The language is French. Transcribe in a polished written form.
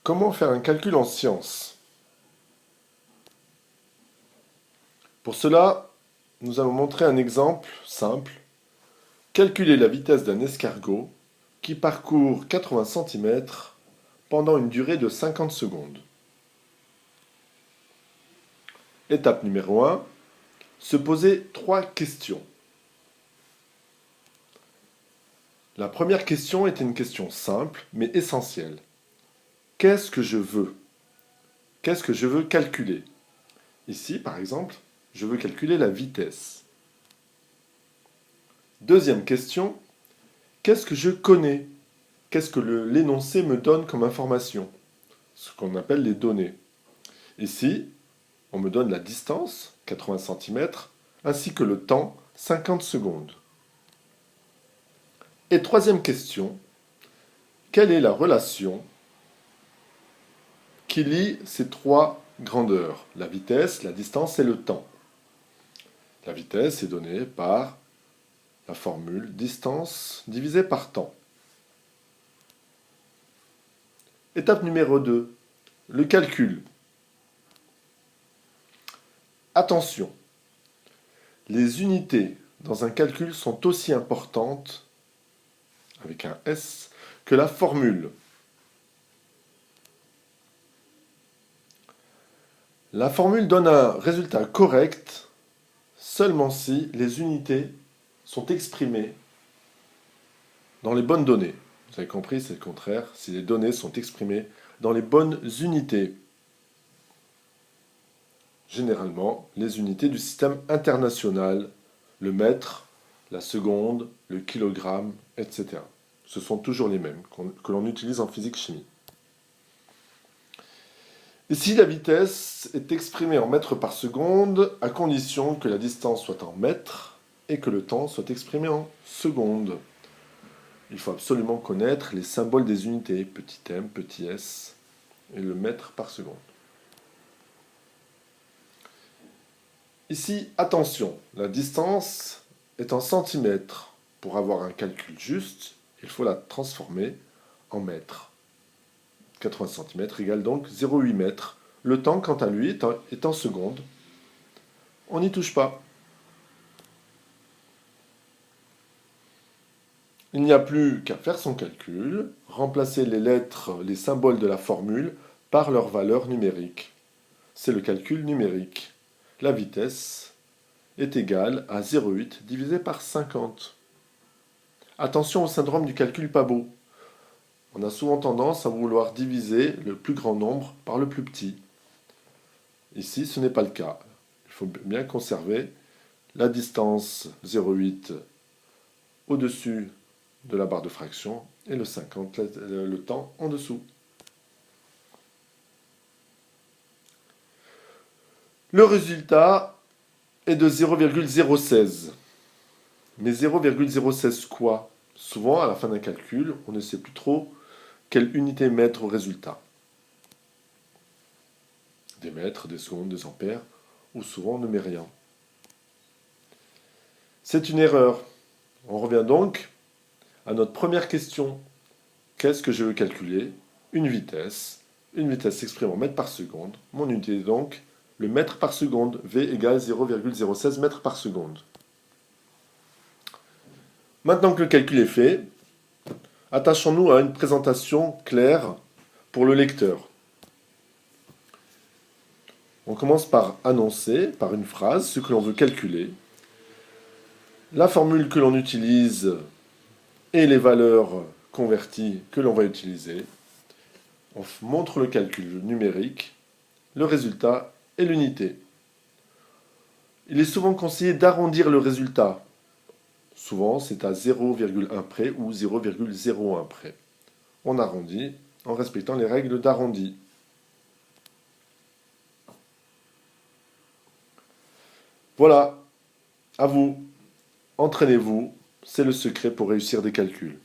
Comment faire un calcul en sciences? Pour cela, nous allons montrer un exemple simple. Calculer la vitesse d'un escargot qui parcourt 80 cm pendant une durée de 50 secondes. Étape numéro 1. Se poser 3 questions. La première question est une question simple mais essentielle. Qu'est-ce que je veux? Qu'est-ce que je veux calculer? Ici, par exemple, je veux calculer la vitesse. Deuxième question, qu'est-ce que je connais? Qu'est-ce que l'énoncé me donne comme information? Ce qu'on appelle les données. Ici, on me donne la distance, 80 cm, ainsi que le temps, 50 secondes. Et troisième question, quelle est la relation qui lie ces trois grandeurs, la vitesse, la distance et le temps? La vitesse est donnée par la formule distance divisée par temps. Étape numéro 2, le calcul. Attention, les unités dans un calcul sont aussi importantes, avec un S, que la formule. La formule donne un résultat correct seulement si les unités sont exprimées dans les bonnes données. Vous avez compris, c'est le contraire, si les données sont exprimées dans les bonnes unités. Généralement, les unités du système international, le mètre, la seconde, le kilogramme, etc. Ce sont toujours les mêmes que l'on utilise en physique-chimie. Ici, la vitesse est exprimée en mètres par seconde à condition que la distance soit en mètres et que le temps soit exprimé en secondes. Il faut absolument connaître les symboles des unités, petit m, petit s, et le mètre par seconde. Ici, attention, la distance est en centimètres. Pour avoir un calcul juste, il faut la transformer en mètres. 80 cm égale donc 0,8 mètres. Le temps, quant à lui, est en secondes. On n'y touche pas. Il n'y a plus qu'à faire son calcul, remplacer les lettres, les symboles de la formule par leur valeur numérique. C'est le calcul numérique. La vitesse est égale à 0,8 divisé par 50. Attention au syndrome du calcul pas beau. On a souvent tendance à vouloir diviser le plus grand nombre par le plus petit. Ici, ce n'est pas le cas. Il faut bien conserver la distance 0,8 au-dessus de la barre de fraction et le 50, le temps en dessous. Le résultat est de 0,016. Mais 0,016 quoi? Souvent, à la fin d'un calcul, on ne sait plus trop quelle unité mettre au résultat. Des mètres, des secondes, des ampères, ou souvent on ne met rien. C'est une erreur. On revient donc à notre première question. Qu'est-ce que je veux calculer? Une vitesse. Une vitesse s'exprime en mètres par seconde. Mon unité est donc le mètre par seconde. V égale 0,016 mètres par seconde. Maintenant que le calcul est fait, attachons-nous à une présentation claire pour le lecteur. On commence par annoncer, par une phrase, ce que l'on veut calculer, la formule que l'on utilise et les valeurs converties que l'on va utiliser. On montre le calcul numérique, le résultat et l'unité. Il est souvent conseillé d'arrondir le résultat. Souvent, c'est à 0,1 près ou 0,01 près. On arrondit en respectant les règles d'arrondi. Voilà, à vous, entraînez-vous, c'est le secret pour réussir des calculs.